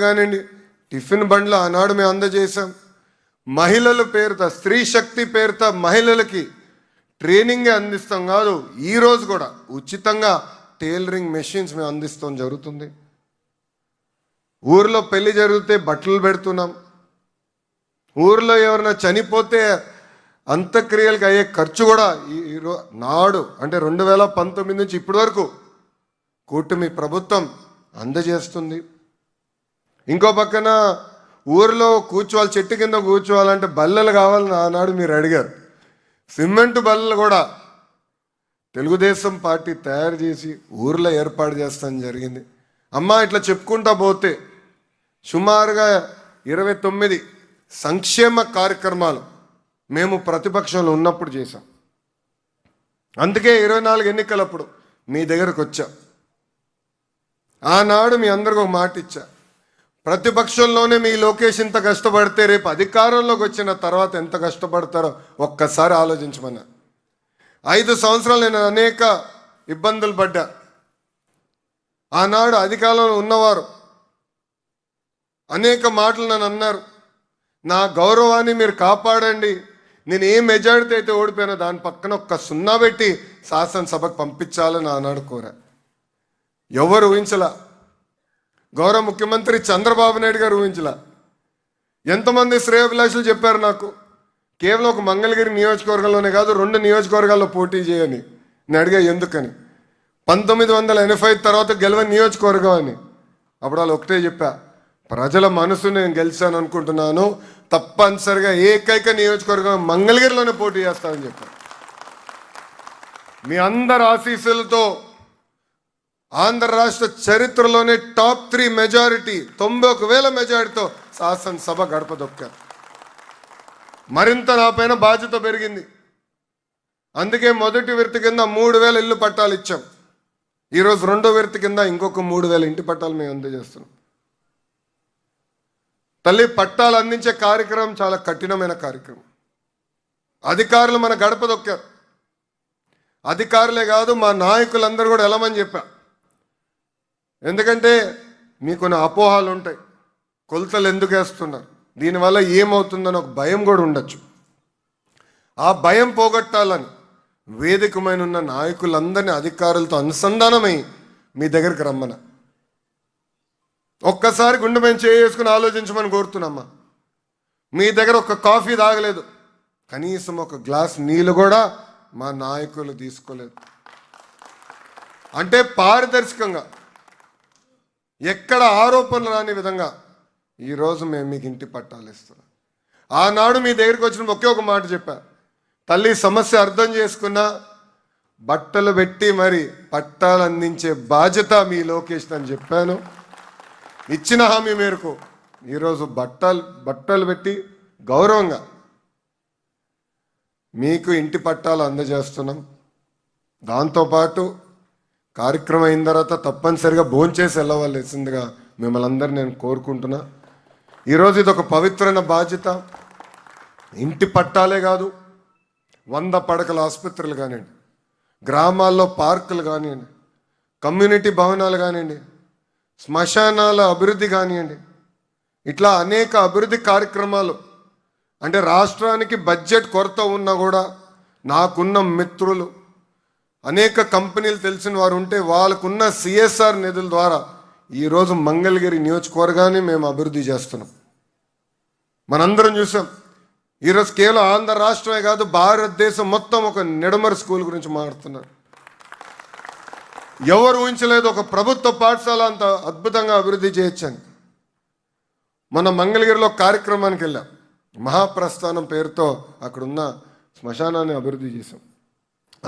కానివ్వండి, టిఫిన్ బండ్లు ఆనాడు మేము అందజేశాం. మహిళల పేరుతో, స్త్రీ శక్తి పేరుతో మహిళలకి ట్రైనింగ్ అందిస్తాం కాదు, ఈరోజు కూడా ఉచితంగా టైలరింగ్ మెషిన్స్ మేము అందిస్తాం జరుగుతుంది. ఊర్లో పెళ్లి జరిగితే బట్టలు పెడుతున్నాం. ఊర్లో ఎవరైనా చనిపోతే అంత్యక్రియలకు అయ్యే ఖర్చు కూడా నాడు అంటే 2019 నుంచి ఇప్పటి వరకు కూటమి ప్రభుత్వం అందజేస్తుంది. ఇంకో పక్కన ఊరిలో కూర్చోవాలి, చెట్టు కింద కూర్చోవాలంటే బల్లలు కావాలని ఆనాడు మీరు అడిగారు. సిమెంట్ బల్లలు కూడా తెలుగుదేశం పార్టీ తయారు చేసి ఊర్లో ఏర్పాటు చేస్తాం జరిగింది. అమ్మ ఇట్లా చెప్పుకుంటా పోతే సుమారుగా 29 సంక్షేమ కార్యక్రమాలు మేము ప్రతిపక్షంలో ఉన్నప్పుడు చేశాం. అందుకే 24 ఎన్నికలప్పుడు మీ దగ్గరకు వచ్చా. ఆనాడు మీ అందరికీ ఒక మాట ఇచ్చా, ప్రతిపక్షంలోనే మీ లోకేష్ ఇంత కష్టపడితే రేపు అధికారంలోకి వచ్చిన తర్వాత ఎంత కష్టపడతారో ఒక్కసారి ఆలోచించమన్నా. 5 సంవత్సరాలు నేను అనేక ఇబ్బందులు పడ్డా. ఆనాడు అధికారంలో ఉన్నవారు అనేక మాటలు నన్ను అన్నారు, నా గౌరవాన్ని మీరు కాపాడండి, నేను ఏ మెజారిటీ అయితే ఓడిపోయినా దాని పక్కన ఒక్క 0 పెట్టి శాసనసభకు పంపించాలని ఆనాడు కోరా. ఎవరు ఊహించలా, గౌరవ ముఖ్యమంత్రి చంద్రబాబు నాయుడు గారు ఊహించలా. ఎంతమంది శ్రేయోభిలాషులు చెప్పారు నాకు, కేవలం ఒక మంగళగిరి నియోజకవర్గంలోనే కాదు 2 నియోజకవర్గాల్లో పోటీ చేయని. నేను అడిగా ఎందుకని. 1985 తర్వాత గెలవని నియోజకవర్గం అని. అప్పుడు వాళ్ళు ఒకటే చెప్పా, ప్రజల మనసు నేను గెలిచాను అనుకుంటున్నాను, తప్పనిసరిగా ఏకైక నియోజకవర్గం మంగళగిరిలోనే పోటీ చేస్తానని చెప్పాను. మీ అందరి ఆశీస్సులతో ఆంధ్ర రాష్ట్ర చరిత్రలోనే టాప్ 3 మెజారిటీ 91,000 మెజారిటీతో శాసనసభ గడప దొక్కారు. మరింత నా పైన బాధ్యత పెరిగింది. అందుకే మొదటి విడత కింద 3,000 ఇల్లు పట్టాలు ఇచ్చాం. ఈరోజు రెండో విడత కింద ఇంకొక 3,000 ఇంటి పట్టాలు మేము అందజేస్తున్నాం. తల్లి, పట్టాలు అందించే కార్యక్రమం చాలా కఠినమైన కార్యక్రమం. అధికారులు మన గడప దొక్కారు. అధికారులే కాదు, మా నాయకులందరూ కూడా వెళ్ళమని చెప్పా. ఎందుకంటే మీకు కొన్ని అపోహాలు ఉంటాయి, కొలతలు ఎందుకు వేస్తున్నారు, దీనివల్ల ఏమవుతుందని ఒక భయం కూడా ఉండొచ్చు. ఆ భయం పోగొట్టాలని వేదికమైన ఉన్న నాయకులందరినీ అధికారులతో అనుసంధానమై మీ దగ్గరికి రమ్మన. ఒక్కసారి గుండె మేము చేసుకుని ఆలోచించమని కోరుతున్నామ్మా. మీ దగ్గర ఒక కాఫీ తాగలేదు, కనీసం ఒక గ్లాస్ నీళ్ళు కూడా మా నాయకులు తీసుకోలేదు. అంటే పారదర్శకంగా ఎక్కడ ఆరోపణలు రాని విధంగా ఈరోజు మేము మీకు ఇంటి పట్టాలు ఇస్తున్నాం. ఆనాడు మీ దగ్గరికి వచ్చిన ఒకే ఒక మాట చెప్పా, తల్లి సమస్య అర్థం చేసుకున్నా బట్టలు పెట్టి మరి పట్టాలు అందించే బాధ్యత మీ లోకేష్ అని చెప్పాను. ఇచ్చిన హామీ మేరకు ఈరోజు బట్టలు పెట్టి గౌరవంగా మీకు ఇంటి పట్టాలు అందజేస్తున్నాం. దాంతోపాటు కార్యక్రమం అయిన తర్వాత తప్పనిసరిగా భోంచేసి వెళ్ళవలసిందిగా మిమ్మల్ని అందరూ నేను కోరుకుంటున్నా. ఈరోజు ఇది ఒక పవిత్రమైన బాధ్యత. ఇంటి పట్టాలే కాదు, 100 పడకల ఆసుపత్రులు కానివ్వండి, గ్రామాల్లో పార్కులు కానివ్వండి, కమ్యూనిటీ భవనాలు కానివ్వండి, శ్మశానాల అభివృద్ధి కానివ్వండి, ఇట్లా అనేక అభివృద్ధి కార్యక్రమాలు. అంటే రాష్ట్రానికి బడ్జెట్ కొరత ఉన్నా కూడా నాకున్న మిత్రులు అనేక కంపెనీలు తెలిసిన వారు ఉంటే వాళ్ళకున్న CSR నిధుల ద్వారా ఈరోజు మంగళగిరి నియోజకవర్గాన్ని మేము అభివృద్ధి చేస్తున్నాం. మనందరం చూసాం. ఈరోజు కేవలం ఆంధ్ర రాష్ట్రమే కాదు, భారతదేశం మొత్తం ఒక నిడమర్ స్కూల్ గురించి మాట్లాడుతున్నారు. ఎవరు ఊహించలేదు ఒక ప్రభుత్వ పాఠశాల అంత అద్భుతంగా అభివృద్ధి చేయొచ్చని. మన మంగళగిరిలో కార్యక్రమానికి వెళ్ళాం, మహాప్రస్థానం పేరుతో అక్కడున్న శ్మశానాన్ని అభివృద్ధి చేశాం.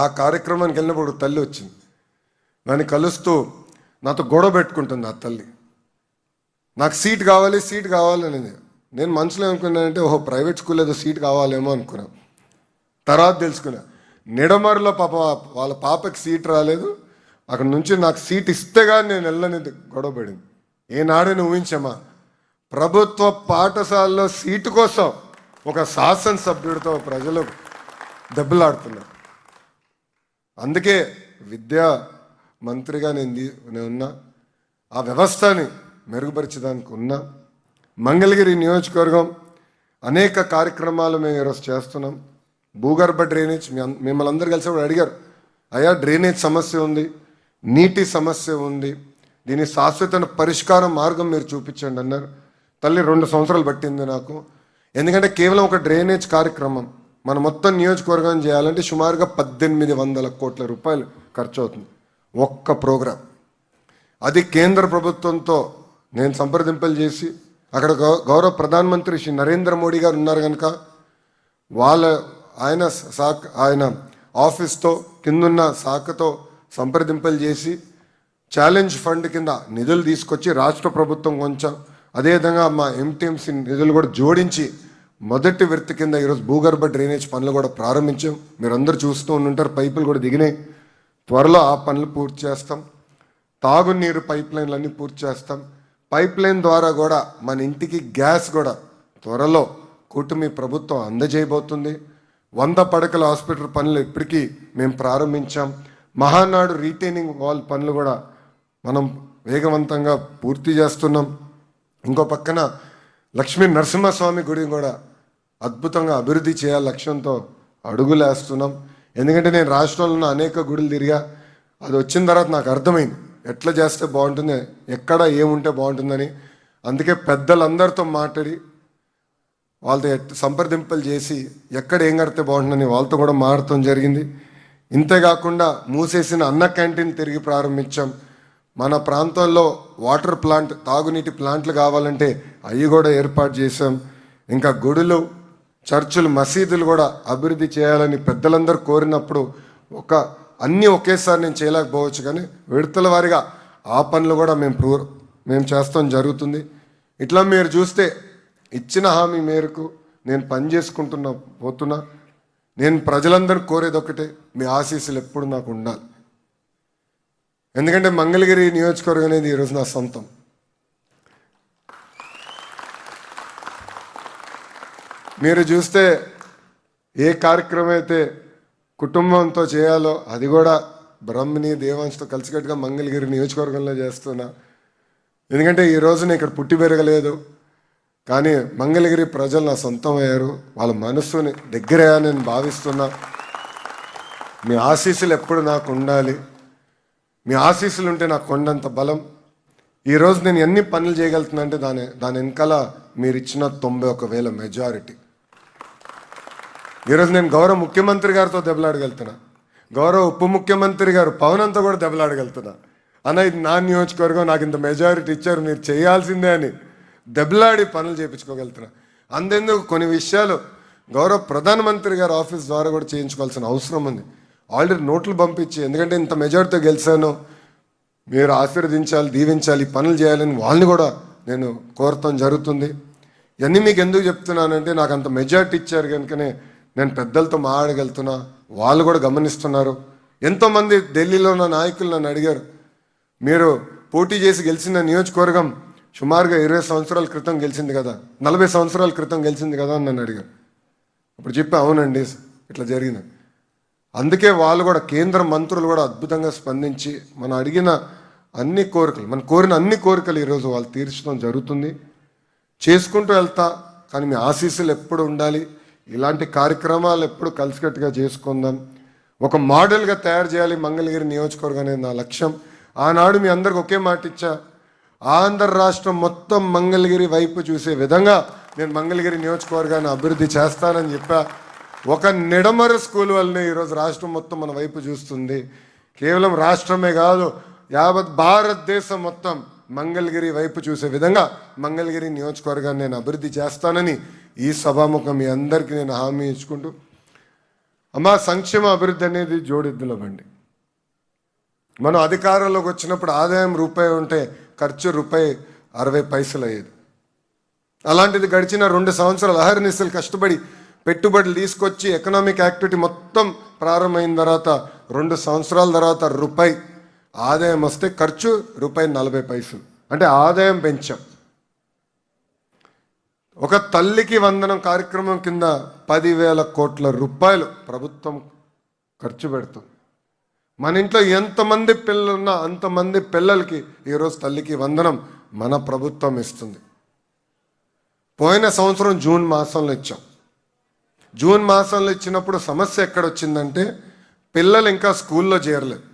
ఆ కార్యక్రమానికి వెళ్ళినప్పుడు తల్లి వచ్చింది, దాన్ని కలుస్తూ నాతో గొడవ పెట్టుకుంటుంది. ఆ తల్లి నాకు సీట్ కావాలి అనేది. నేను మనసులో అనుకున్నానంటే ఓహో ప్రైవేట్ స్కూల్ ఏదో సీట్ కావాలేమో అనుకున్నాను. తర్వాత తెలుసుకున్నా, నిడమర్లో వాళ్ళ పాపకి సీట్ రాలేదు, అక్కడ నుంచి నాకు సీట్ ఇస్తే కానీ నేను వెళ్ళనేది గొడవ పడింది. ఏనాడని ఊహించమ్మా, ప్రభుత్వ పాఠశాలలో సీటు కోసం ఒక శాసనసభ్యుడితో ప్రజలు దెబ్బలాడుతున్నారు. అందుకే విద్యా మంత్రిగా నేను ఉన్నా. ఆ వ్యవస్థని మెరుగుపరిచేదానికి ఉన్నా. మంగళగిరి నియోజకవర్గం అనేక కార్యక్రమాలు మేము ఈరోజు చేస్తున్నాం. భూగర్భ డ్రైనేజ్ మిమ్మల్ని అందరూ కలిసి కూడా అడిగారు, అయ్యా డ్రైనేజ్ సమస్య ఉంది, నీటి సమస్య ఉంది, దీని శాశ్వత పరిష్కారం మార్గం మీరు చూపించండి అన్నారు. తల్లి 2 సంవత్సరాలు పట్టింది నాకు. ఎందుకంటే కేవలం ఒక డ్రైనేజ్ కార్యక్రమం మన మొత్తం నియోజకవర్గం చేయాలంటే సుమారుగా 1800 కోట్ల రూపాయలు ఖర్చు అవుతుంది ఒక్క ప్రోగ్రాం. అది కేంద్ర ప్రభుత్వంతో నేను సంప్రదింపులు చేసి అక్కడ గౌరవ ప్రధానమంత్రి శ్రీ నరేంద్ర మోడీ గారు ఉన్నారు కనుక ఆయన ఆఫీస్తో కిందున్న శాఖతో సంప్రదింపులు చేసి ఛాలెంజ్ ఫండ్ కింద నిధులు తీసుకొచ్చి రాష్ట్ర ప్రభుత్వం కొంచెం అదేవిధంగా మా ఎంటీఎంసీ నిధులు కూడా జోడించి మొదటి విడత కింద ఈరోజు భూగర్భ డ్రైనేజ్ పనులు కూడా ప్రారంభించాం. మీరు అందరూ చూస్తూ ఉంటారు, పైపులు కూడా దిగినాయి. త్వరలో ఆ పనులు పూర్తి చేస్తాం. తాగునీరు పైప్ లైన్లన్నీ పూర్తి చేస్తాం. పైప్ లైన్ ద్వారా కూడా మన ఇంటికి గ్యాస్ కూడా త్వరలో కూటమి ప్రభుత్వం అందజేయబోతుంది. 100 పడకల హాస్పిటల్ పనులు ఇప్పటికీ మేము ప్రారంభించాం. మహానాడు రీటైనింగ్ వాల్ పనులు కూడా మనం వేగవంతంగా పూర్తి చేస్తున్నాం. ఇంకో పక్కన లక్ష్మీ నరసింహస్వామి గుడిని కూడా అద్భుతంగా అభివృద్ధి చేయాలి లక్ష్యంతో అడుగులేస్తున్నాం. ఎందుకంటే నేను రాష్ట్రంలో ఉన్న అనేక గుడులు తిరిగా, అది వచ్చిన తర్వాత నాకు అర్థమైంది ఎట్లా చేస్తే బాగుంటుంది, ఎక్కడ ఏముంటే బాగుంటుందని. అందుకే పెద్దలందరితో మాట్లాడి వాళ్ళతో సంప్రదింపులు చేసి ఎక్కడ ఏం కడితే బాగుంటుందని వాళ్ళతో కూడా మాట్లాడటం జరిగింది. ఇంతేకాకుండా మూసేసిన అన్న క్యాంటీన్ తిరిగి ప్రారంభించాం. మన ప్రాంతంలో వాటర్ ప్లాంట్, తాగునీటి ప్లాంట్లు కావాలంటే అవి కూడా ఏర్పాటు చేసాం. ఇంకా గుడులు, చర్చిలు, మసీదులు కూడా అభివృద్ధి చేయాలని పెద్దలందరూ కోరినప్పుడు అన్నీ ఒకేసారి నేను చేయలేకపోవచ్చు, కానీ విడతల వారిగా ఆ పనులు కూడా మేము చేస్తాం జరుగుతుంది. ఇట్లా మీరు చూస్తే ఇచ్చిన హామీ మేరకు నేను పని చేసుకుంటున్నా పోతున్నా. నేను ప్రజలందరూ కోరేది ఒకటే, మీ ఆశీస్సులు ఎప్పుడు నాకు ఉండాలి. ఎందుకంటే మంగళగిరి నియోజకవర్గం అనేది ఈరోజు నా సొంతం. మీరు చూస్తే ఏ కార్యక్రమం అయితే కుటుంబంతో చేయాలో అది కూడా బ్రహ్మని దేవాంశతో కలిసికట్టుగా మంగళగిరి నియోజకవర్గంలో చేస్తున్నా. ఎందుకంటే ఈరోజు నేను ఇక్కడ పుట్టి పెరగలేదు, కానీ మంగళగిరి ప్రజలు నా సొంతం అయ్యారు. వాళ్ళ మనస్సుని దగ్గరయ్యా నేను భావిస్తున్నా. మీ ఆశీస్సులు ఎప్పుడు నాకు ఉండాలి. మీ ఆశీస్సులు ఉంటే నాకు కొండంత బలం. ఈరోజు నేను ఎన్ని పనులు చేయగలుగుతున్నా అంటే దాని వెనకాల మీరు ఇచ్చిన 91,000 మెజారిటీ. ఈరోజు నేను గౌరవ ముఖ్యమంత్రి గారితో దెబ్బలాడగలుగుతున్నా, గౌరవ ఉప ముఖ్యమంత్రి గారు పవనంతో కూడా దెబ్బలాడగలుగుతున్నా. అన్న ఇది నా నియోజకవర్గం, నాకు ఇంత మెజారిటీ ఇచ్చారు, మీరు చేయాల్సిందే అని దెబ్బలాడి పనులు చేయించుకోగలుగుతున్నా. అంతెందుకు కొన్ని విషయాలు గౌరవ ప్రధానమంత్రి గారి ఆఫీస్ ద్వారా కూడా చేయించుకోవాల్సిన అవసరం ఉంది. ఆల్రెడీ నోట్లు పంపించి, ఎందుకంటే ఇంత మెజారిటీతో గెలిచాను, మీరు ఆశీర్వదించాలి, దీవించాలి, పనులు చేయాలని వాళ్ళని కూడా నేను కోరటం జరుగుతుంది. ఇవన్నీ మీకు ఎందుకు చెప్తున్నానంటే నాకు అంత మెజారిటీ ఇచ్చారు కనుకనే నేను పెద్దలతో మాట్లాడగలుగుతున్నా. వాళ్ళు కూడా గమనిస్తున్నారు. ఎంతోమంది ఢిల్లీలో ఉన్న నాయకులు నన్ను అడిగారు, మీరు పోటీ చేసి గెలిచిన నియోజకవర్గం సుమారుగా 20 సంవత్సరాల క్రితం గెలిచింది కదా, 40 సంవత్సరాల క్రితం గెలిచింది కదా అని నన్ను అడిగారు. అప్పుడు చెప్పి అవునండి ఇట్లా జరిగింది. అందుకే వాళ్ళు కూడా కేంద్ర మంత్రులు కూడా అద్భుతంగా స్పందించి మనం అడిగిన అన్ని కోరికలు, మనం కోరిన అన్ని కోరికలు ఈరోజు వాళ్ళు తీర్చడం జరుగుతుంది. చేసుకుంటూ వెళ్తా, కానీ మీ ఆశీస్సులు ఎప్పుడు ఉండాలి. ఇలాంటి కార్యక్రమాలు ఎప్పుడు కలిసికట్టుగా చేసుకుందాం. ఒక మోడల్గా తయారు చేయాలి మంగళగిరి నియోజకవర్గం అనేది నా లక్ష్యం. ఆనాడు మీ అందరికి ఒకే మాట ఇచ్చా, ఆంధ్ర రాష్ట్రం మొత్తం మంగళగిరి వైపు చూసే విధంగా నేను మంగళగిరి నియోజకవర్గాన్ని అభివృద్ధి చేస్తానని చెప్పా. ఒక నిడమర స్కూల్ వల్లనే ఈరోజు రాష్ట్రం మొత్తం మన వైపు చూస్తుంది. కేవలం రాష్ట్రమే కాదు, యావత్ భారతదేశం మొత్తం మంగళగిరి వైపు చూసే విధంగా మంగళగిరి నియోజకవర్గాన్ని నేను అభివృద్ధి చేస్తానని ఈ సభాముఖం మీ అందరికీ నేను హామీ ఇచ్చుకుంటూ, అమ్మా సంక్షేమ అభివృద్ధి అనేది జోడెద్దుల బండి. మనం అధికారంలోకి వచ్చినప్పుడు ఆదాయం రూపాయి ఉంటే ఖర్చు ₹60 అయ్యేది. అలాంటిది గడిచిన 2 సంవత్సరాలు అహర్నిశలు కష్టపడి పెట్టుబడులు తీసుకొచ్చి ఎకనామిక్ యాక్టివిటీ మొత్తం ప్రారంభమైన తర్వాత 2 సంవత్సరాల తర్వాత రూపాయి ఆదాయం వస్తే ఖర్చు ₹40. అంటే ఆదాయం పెంచాం. ఒక తల్లికి వందనం కార్యక్రమం కింద 10,000 కోట్ల రూపాయలు ప్రభుత్వం ఖర్చు పెడుతుంది. మన ఇంట్లో ఎంతమంది పిల్లలున్నా అంతమంది పిల్లలకి ఈరోజు తల్లికి వందనం మన ప్రభుత్వం ఇస్తుంది. పోయిన సంవత్సరం జూన్ మాసంలో ఇచ్చాం. జూన్ మాసంలో ఇచ్చినప్పుడు సమస్య ఎక్కడొచ్చిందంటే పిల్లలు ఇంకా స్కూల్లో చేరలేదు.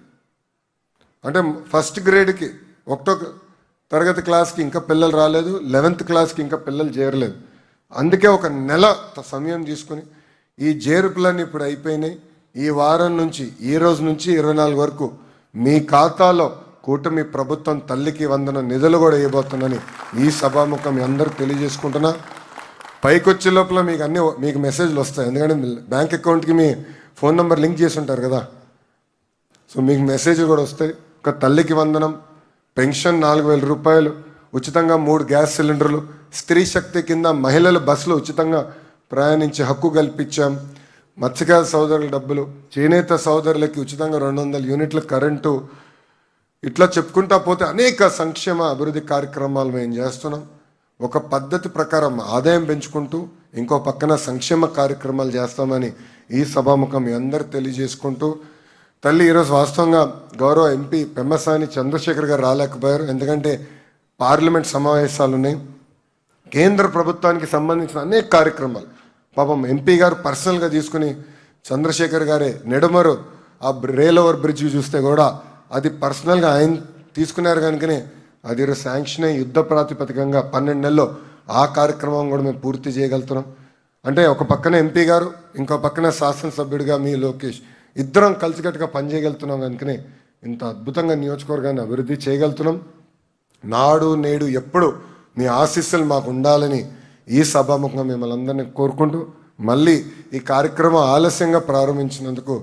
అంటే ఫస్ట్ గ్రేడ్కి 1వ తరగతి క్లాస్కి ఇంకా పిల్లలు రాలేదు, 11th క్లాస్కి ఇంకా పిల్లలు చేరలేదు. అందుకే ఒక నెల సమయం తీసుకుని ఈ చేర్పులన్నీ ఇప్పుడు అయిపోయినాయి. ఈ వారం నుంచి, ఈ రోజు నుంచి 24 వరకు మీ ఖాతాలో కూటమి ప్రభుత్వం తల్లికి వందన నిధులు కూడా ఇవ్వబోతుందని ఈ సభాముఖం మీ అందరూ తెలియజేసుకుంటున్నా. పైకి వచ్చే లోపల మీకు మెసేజ్లు వస్తాయి. ఎందుకంటే బ్యాంక్ అకౌంట్కి మీ ఫోన్ నెంబర్ లింక్ చేసి ఉంటారు కదా, సో మీకు మెసేజ్లు కూడా వస్తాయి. ఒక తల్లికి వందనం, పెన్షన్ 4000 రూపాయలు, ఉచితంగా 3 గ్యాస్ సిలిండర్లు, స్త్రీ శక్తి కింద మహిళలు బస్సులు ఉచితంగా ప్రయాణించే హక్కు కల్పించాం. మత్స్యకార సోదరుల డబ్బులు, చేనేత సోదరులకి ఉచితంగా 200 యూనిట్ల కరెంటు, ఇట్లా చెప్పుకుంటా పోతే అనేక సంక్షేమ అభివృద్ధి కార్యక్రమాలు మేము చేస్తున్నాం. ఒక పద్ధతి ప్రకారం ఆదాయం పెంచుకుంటూ ఇంకో పక్కన సంక్షేమ కార్యక్రమాలు చేస్తామని ఈ సభాముఖం మీ అందరు తెలియజేసుకుంటూ, తల్లి ఈరోజు వాస్తవంగా గౌరవ ఎంపీ పెమ్మసాని చంద్రశేఖర్ గారు రాలేకపోయారు. ఎందుకంటే పార్లమెంట్ సమావేశాలు ఉన్నాయి, కేంద్ర ప్రభుత్వానికి సంబంధించిన అనేక కార్యక్రమాలు పాపం ఎంపీ గారు పర్సనల్గా తీసుకుని చంద్రశేఖర్ గారే నెడమరు ఆ రైల్ ఓవర్ బ్రిడ్జ్ చూస్తే కూడా అది పర్సనల్గా ఆయన తీసుకున్నారు కనుకనే అది శాంక్షన్ అయ్యి యుద్ధ ప్రాతిపదికంగా 12 నెలల్లో ఆ కార్యక్రమం కూడా మేము పూర్తి చేయగలుగుతున్నాం. అంటే ఒక పక్కన ఎంపీ గారు, ఇంకో పక్కన శాసనసభ్యుడిగా మీ లోకేష్, ఇద్దరం కలిసికట్టుగా పనిచేయగలుగుతున్నాం కనుకనే ఇంత అద్భుతంగా నియోజకవర్గాన్ని అభివృద్ధి చేయగలుగుతున్నాం. నాడు నేడు ఎప్పుడు మీ ఆశీస్సులు మాకు ఉండాలని ఈ సభాముఖంగా మిమ్మల్ని అందరినీ కోరుకుంటూ, మళ్ళీ ఈ కార్యక్రమం ఆలస్యంగా ప్రారంభించినందుకు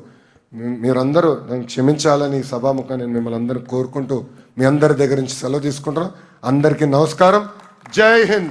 మీరందరూ నన్ను క్షమించాలని ఈ సభాముఖంగా నేను మిమ్మల్ని అందరినీ కోరుకుంటూ మీ అందరి దగ్గర నుంచి సెలవు తీసుకుంటున్నాను. అందరికీ నమస్కారం. జై హింద్.